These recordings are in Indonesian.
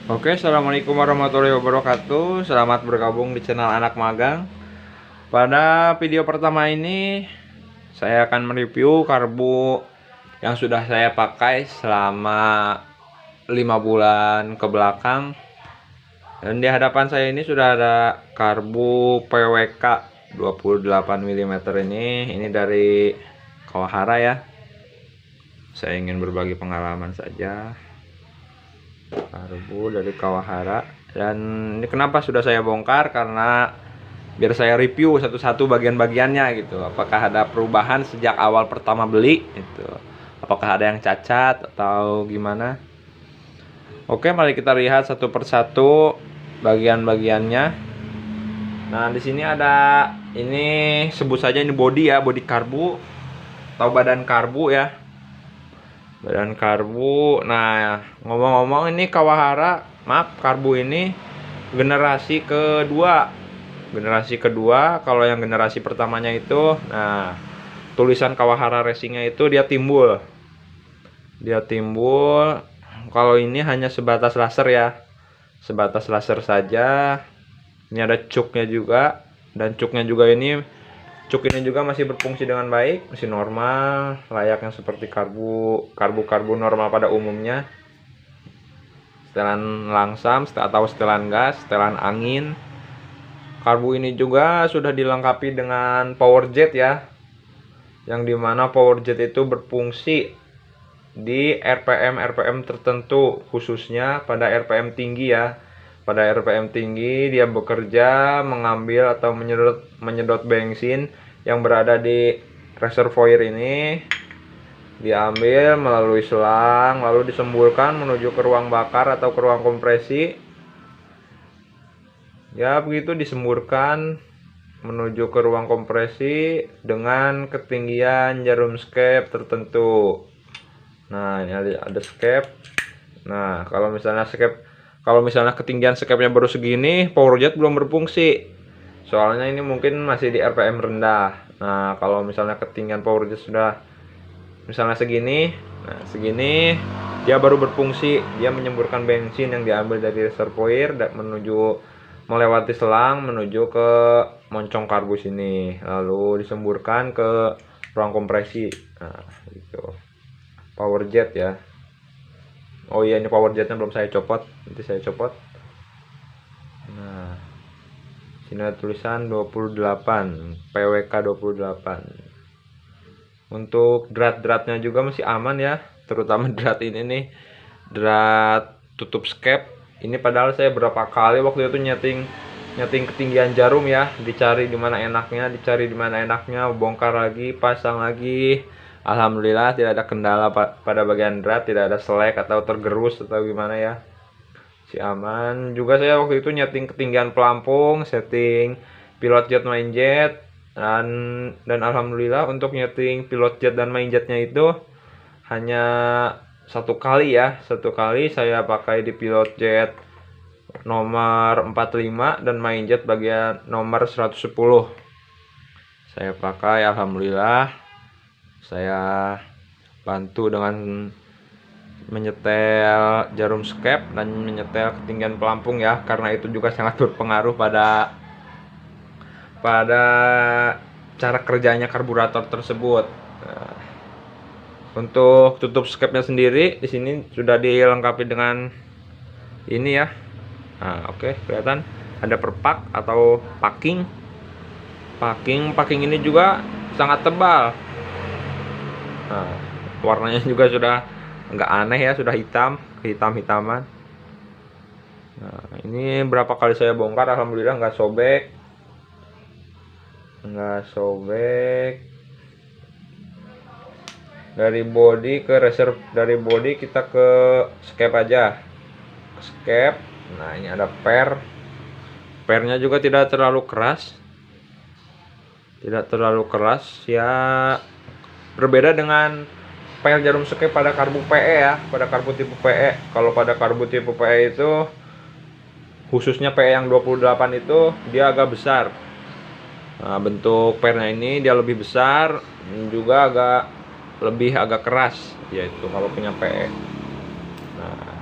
Oke, assalamualaikum warahmatullahi wabarakatuh. Selamat bergabung di channel Anak Magang. Pada video pertama ini, saya akan mereview karbu yang sudah saya pakai selama 5 bulan ke belakang. Dan di hadapan saya ini sudah ada karbu PWK 28 mm ini dari Kawahara ya. Saya ingin berbagi pengalaman saja. Karbu dari Kawahara, dan ini kenapa sudah saya bongkar, karena biar saya review satu-satu bagian-bagiannya gitu, apakah ada perubahan sejak awal pertama beli itu, apakah ada yang cacat atau gimana. Oke, mari kita lihat satu persatu bagian-bagiannya. Nah, di sini ada, ini sebut saja ini body ya, body karbu atau badan karbu ya, badan karbu. Nah, ngomong-ngomong, ini Kawahara, maaf, karbu ini generasi kedua. Generasi kedua. Kalau yang generasi pertamanya itu, nah, tulisan Kawahara Racingnya itu dia timbul. Dia timbul. Kalau ini hanya sebatas laser ya. Sebatas laser saja. Ini ada cuknya juga, dan cuknya juga ini, cuk ini juga masih berfungsi dengan baik, masih normal, layaknya seperti karbu normal pada umumnya. Setelan langsam atau setelan gas, setelan angin. Karbu ini juga sudah dilengkapi dengan power jet ya, yang dimana power jet itu berfungsi di RPM tertentu, khususnya pada RPM tinggi ya. Pada RPM tinggi dia bekerja mengambil atau menyedot bensin yang berada di reservoir ini, diambil melalui selang lalu disemburkan menuju ke ruang bakar atau ke ruang kompresi. Ya, begitu disemburkan menuju ke ruang kompresi dengan ketinggian jarum skep tertentu. Nah, ini ada skep. Nah, kalau misalnya ketinggian skepnya baru segini, power jet belum berfungsi. Soalnya ini mungkin masih di RPM rendah. Nah, kalau misalnya ketinggian power jet sudah misalnya segini, nah segini, dia baru berfungsi. Dia menyemburkan bensin yang diambil dari reservoir dan melewati selang menuju ke moncong karbu sini, lalu disemburkan ke ruang kompresi. Nah, gitu. Power jet ya. Oh iya, ini power jetnya belum saya copot, nanti saya copot. Nah, sini ada tulisan 28, PWK 28. Untuk drat-dratnya juga masih aman ya, terutama drat ini nih, drat tutup skep. Ini padahal saya berapa kali waktu itu nyeting ketinggian jarum ya, dicari di mana enaknya, bongkar lagi, pasang lagi. Alhamdulillah tidak ada kendala pada bagian drat, tidak ada selek atau tergerus atau gimana ya. Si aman. Juga saya waktu itu nyeting ketinggian pelampung, setting pilot jet, main jet, dan alhamdulillah untuk nyeting pilot jet dan main jetnya itu hanya satu kali ya. Satu kali saya pakai di pilot jet nomor 45 dan main jet bagian nomor 110. Saya pakai, alhamdulillah. Saya bantu dengan menyetel jarum skep dan menyetel ketinggian pelampung ya, karena itu juga sangat berpengaruh pada cara kerjanya karburator tersebut. Nah, untuk tutup skepnya sendiri di sini sudah dilengkapi dengan ini ya. Nah, oke, kelihatan ada perpak atau packing. Packing ini juga sangat tebal. Nah, warnanya juga sudah nggak aneh ya, sudah hitam-hitaman. Nah, ini berapa kali saya bongkar, alhamdulillah nggak sobek. Dari body kita ke skep aja. Skep. Nah, ini ada pernya juga tidak terlalu keras ya, berbeda dengan per jarum skep pada karbu PE ya, pada karbu tipe PE. Kalau pada karbu tipe PE itu, khususnya PE yang 28 itu, dia agak besar. Nah, bentuk pernya ini dia lebih besar, juga agak keras, yaitu kalau punya PE. Nah,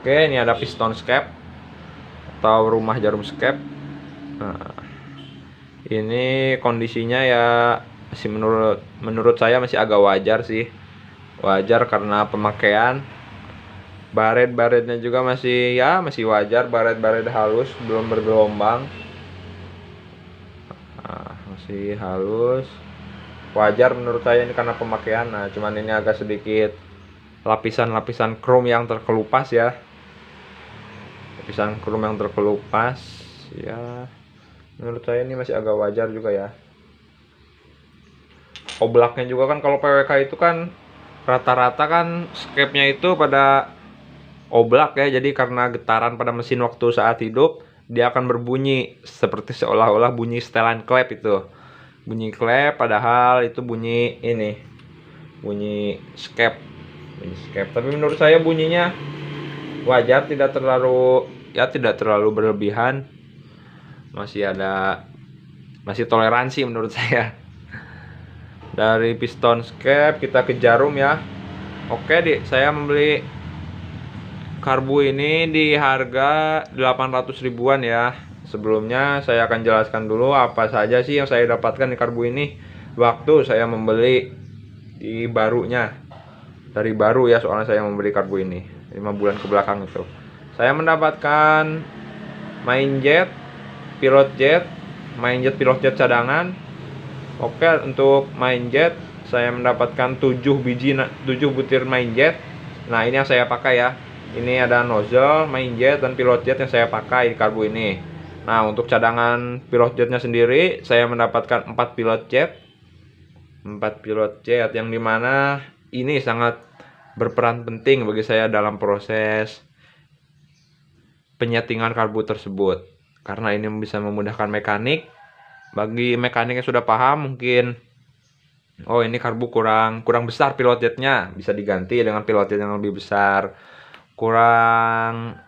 Oke, ini ada piston skep atau rumah jarum skep. Nah, ini kondisinya ya masih menurut saya masih agak wajar sih. Wajar karena pemakaian. Baret-baretnya juga masih wajar, baret-baret halus, belum bergelombang. Nah, masih halus. Wajar menurut saya ini karena pemakaian. Nah, cuman ini agak sedikit lapisan-lapisan chrome yang terkelupas ya. Lapisan chrome yang terkelupas ya. Menurut saya ini masih agak wajar juga ya. Oblaknya juga kan kalau PWK itu kan rata-rata kan skepnya itu pada oblak ya, jadi karena getaran pada mesin waktu saat hidup dia akan berbunyi seperti seolah-olah bunyi setelan klep itu, bunyi klep padahal itu bunyi ini, bunyi skep, tapi menurut saya bunyinya wajar, tidak terlalu berlebihan, masih toleransi menurut saya. Dari piston skep kita ke jarum ya. Oke, saya membeli karbu ini di harga 800 ribuan ya. Sebelumnya saya akan jelaskan dulu apa saja sih yang saya dapatkan di karbu ini waktu saya membeli di barunya. Dari baru ya, soalnya saya membeli karbu ini 5 bulan ke belakang itu. Saya mendapatkan Mainjet pilot jet cadangan. Oke, untuk Mainjet saya mendapatkan 7 butir Mainjet. Nah, ini yang saya pakai ya. Ini ada nozzle, Mainjet, dan pilot jet yang saya pakai di karbu ini. Nah, untuk cadangan pilot jetnya sendiri, saya mendapatkan 4 pilot jet. 4 pilot jet yang dimana ini sangat berperan penting bagi saya dalam proses penyetingan karbu tersebut. Karena ini bisa memudahkan mekanik. Bagi mekanik yang sudah paham mungkin, oh ini karbu kurang besar pilot jetnya, bisa diganti dengan pilot jet yang lebih besar. Kurang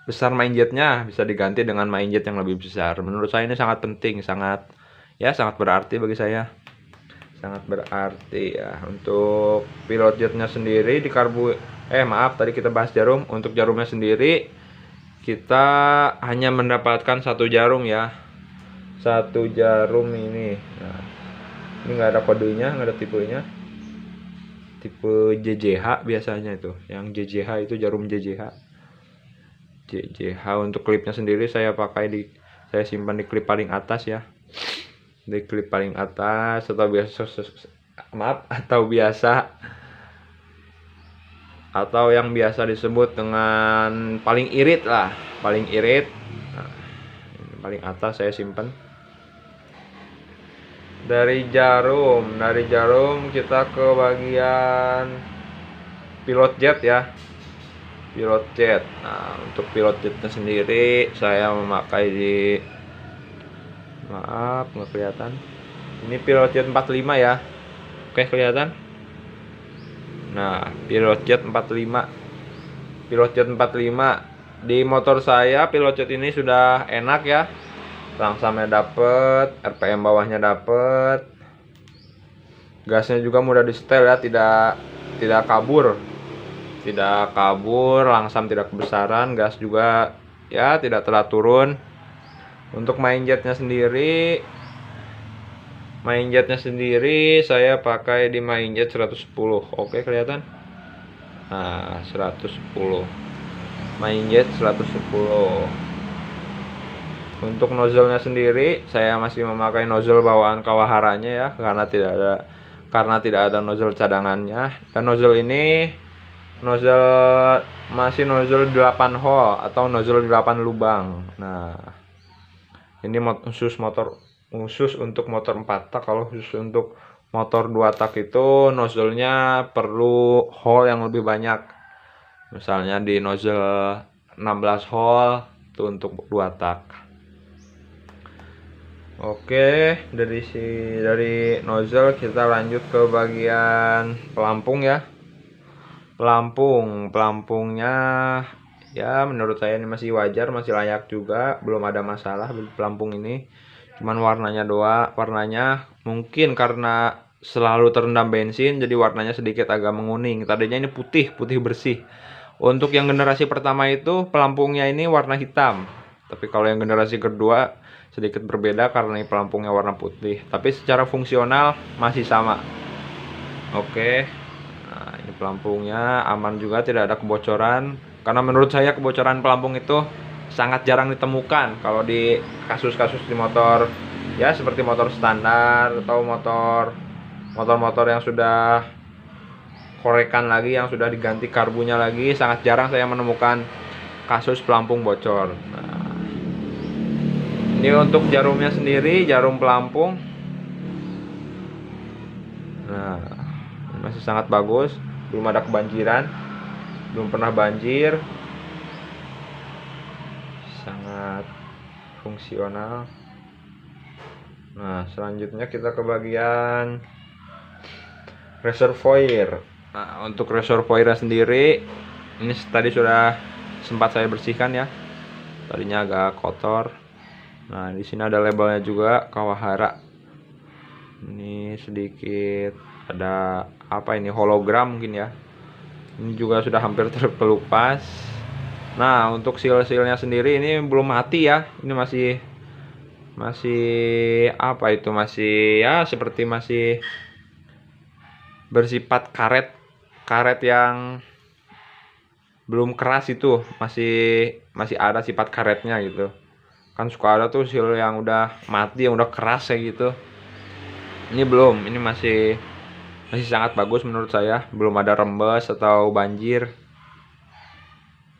besar Mainjetnya, bisa diganti dengan Mainjet yang lebih besar. Menurut saya ini sangat penting, sangat berarti bagi saya. Sangat berarti ya. Untuk pilot jetnya sendiri di karbu tadi kita bahas jarum. Untuk jarumnya sendiri kita hanya mendapatkan satu jarum ya. Satu jarum ini. Nah, ini nggak ada kodenya, nggak ada tipenya. Tipe JJH biasanya itu. Yang JJH itu jarum JJH. Untuk klipnya sendiri saya simpan di klip paling atas ya. Di klip paling atas atau yang biasa disebut dengan paling irit lah, paling irit. Nah, paling atas saya simpan. Dari jarum kita ke bagian pilot jet ya. Pilot jet. Nah, untuk pilot jetnya sendiri saya memakai nggak kelihatan. Ini pilot jet 45 ya. Oke, kelihatan. Nah, pilot jet 45. Pilot jet 45. Di motor saya pilot jet ini sudah enak ya. Langsamnya dapet, RPM bawahnya dapet, gasnya juga mudah di setel ya, tidak kabur, langsam, tidak kebesaran, gas juga ya tidak telat turun. Untuk Mainjetnya sendiri saya pakai di Mainjet 110. Oke, kelihatan. Nah, 110. Mainjet 110. Untuk nozzle-nya sendiri saya masih memakai nozzle bawaan Kawaharanya ya, karena tidak ada nozzle cadangannya. Dan nozzle ini masih nozzle 8 hole atau nozzle 8 lubang. Nah, ini khusus untuk motor 4 tak. Kalau khusus untuk motor 2 tak itu nozzle-nya perlu hole yang lebih banyak. Misalnya di nozzle 16 hole itu untuk 2 tak. Oke, dari nozzle kita lanjut ke bagian pelampung ya. Pelampungnya ya menurut saya ini masih wajar, masih layak juga, belum ada masalah pelampung ini. Cuman warnanya mungkin karena selalu terendam bensin jadi warnanya sedikit agak menguning. Tadinya ini putih bersih. Untuk yang generasi pertama itu pelampungnya ini warna hitam. Tapi kalau yang generasi kedua sedikit berbeda karena ini pelampungnya warna putih. Tapi secara fungsional masih sama. Oke. Nah, ini pelampungnya aman juga, tidak ada kebocoran. Karena menurut saya kebocoran pelampung itu sangat jarang ditemukan kalau di kasus-kasus di motor ya seperti motor standar atau motor-motor yang sudah korekan lagi, yang sudah diganti karbunya lagi, sangat jarang saya menemukan kasus pelampung bocor. Nah, ini untuk jarumnya sendiri, jarum pelampung. Nah, masih sangat bagus, belum ada kebanjiran, belum pernah banjir, sangat fungsional. Nah, selanjutnya kita ke bagian reservoir. Nah, untuk reservoirnya sendiri ini tadi sudah sempat saya bersihkan ya. Tadinya agak kotor. Nah, di sini ada labelnya juga Kawahara. Ini sedikit ada apa ini, hologram mungkin ya. Ini juga sudah hampir terkelupas. Nah, untuk seal-sealnya sendiri ini belum mati ya. Ini masih apa itu, masih ya seperti masih bersifat karet yang belum keras, itu masih ada sifat karetnya gitu. Kan suka ada tuh seal yang udah mati, yang udah keras kayak gitu. Ini belum, ini masih sangat bagus menurut saya, belum ada rembes atau banjir.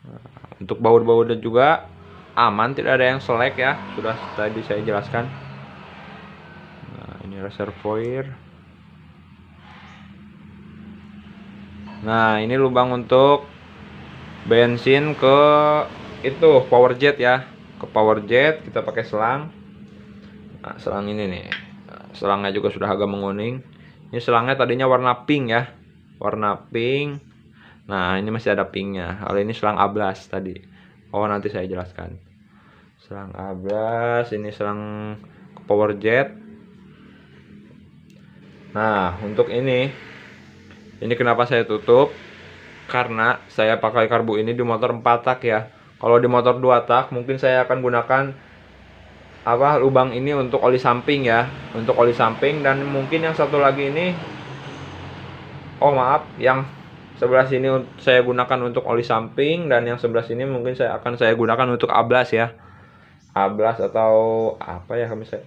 Nah, untuk baut-bautnya juga aman, tidak ada yang selek ya, sudah tadi saya jelaskan. Nah, ini reservoir. Nah, ini lubang untuk bensin ke itu power jet ya. Ke power jet kita pakai selang. Nah, selang ini nih. Nah, selangnya juga sudah agak menguning. Ini selangnya tadinya warna pink ya. Warna pink. Nah, ini masih ada pinknya. Kalau ini selang ablas tadi. Oh, nanti saya jelaskan. Selang ablas, ini selang ke power jet. Nah, untuk ini kenapa saya tutup? Karena saya pakai karbu ini di motor 4 tak ya. Kalau di motor 2 tak mungkin saya akan gunakan lubang ini untuk oli samping ya. Untuk oli samping, dan mungkin yang satu lagi ini yang sebelah sini saya gunakan untuk oli samping, dan yang sebelah sini mungkin saya gunakan untuk ablas ya. Ablas atau apa ya misalnya,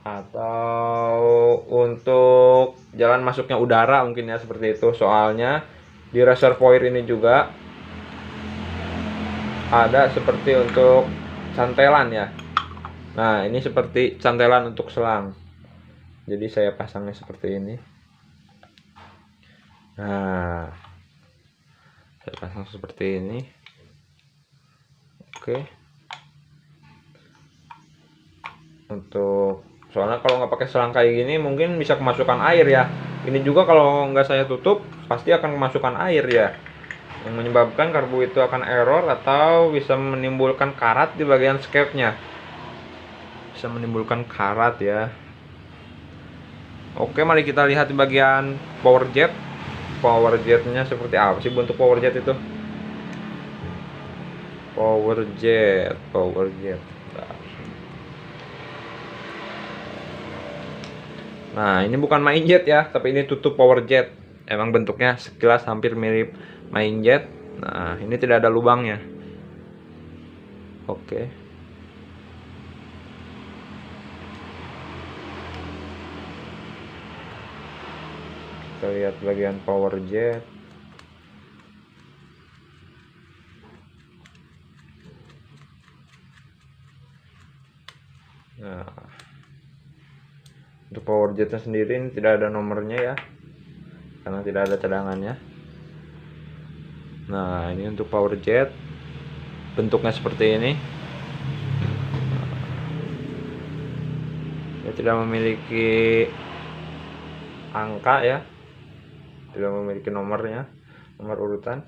atau untuk jalan masuknya udara mungkin ya, seperti itu. Soalnya di reservoir ini juga ada seperti untuk cantelan ya. Nah, ini seperti cantelan untuk selang. Jadi saya pasangnya seperti ini. Nah, saya pasang seperti ini. Oke. Untuk soalnya kalau nggak pakai selang kayak gini mungkin bisa kemasukan air ya. Ini juga kalau nggak saya tutup pasti akan kemasukan air ya, yang menyebabkan karbu itu akan error atau bisa menimbulkan karat di bagian skepnya. Bisa menimbulkan karat ya. Oke, mari kita lihat di bagian power jet. Power jetnya seperti apa sih bentuk power jet itu? Power jet. Nah, ini bukan main jet ya, tapi ini tutup power jet. Emang bentuknya sekilas hampir mirip main jet. Nah, ini tidak ada lubangnya. Oke. Kita lihat bagian power jet. Nah, untuk power jetnya sendiri ini tidak ada nomornya ya, karena tidak ada cadangannya. Nah, ini untuk power jet bentuknya seperti ini. Dia tidak memiliki angka ya, tidak memiliki nomornya, nomor urutan.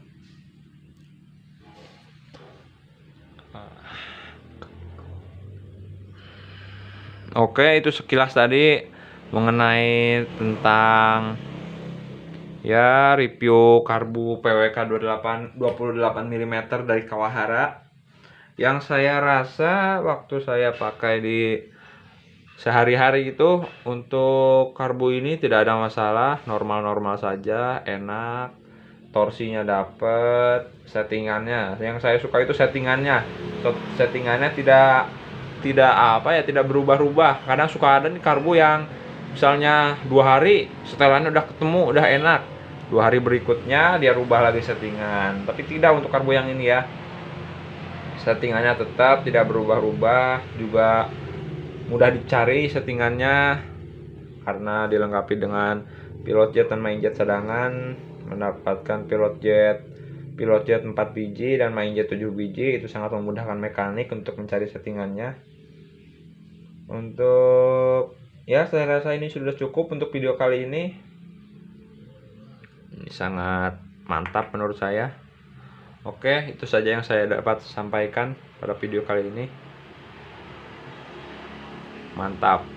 Oke, itu sekilas tadi mengenai tentang Ya, review karbu PWK 28 mm dari Kawahara. Yang saya rasa waktu saya pakai di sehari-hari itu untuk karbu ini tidak ada masalah, normal-normal saja, enak. Torsinya dapet, settingannya. Yang saya suka itu settingannya. Settingannya tidak apa ya, tidak berubah-ubah. Kadang suka ada nih karbu yang misalnya 2 hari setelannya udah ketemu, udah enak. 2 hari berikutnya dia rubah lagi settingan. Tapi tidak untuk karbu yang ini ya. Settingannya tetap tidak berubah-ubah, juga mudah dicari settingannya karena dilengkapi dengan pilot jet dan main jet cadangan. Mendapatkan pilot jet 4 biji dan main jet 7 biji itu sangat memudahkan mekanik untuk mencari settingannya. Untuk ya, saya rasa ini sudah cukup untuk video kali ini. Ini sangat mantap menurut saya. Oke, itu saja yang saya dapat sampaikan pada video kali ini. Mantap.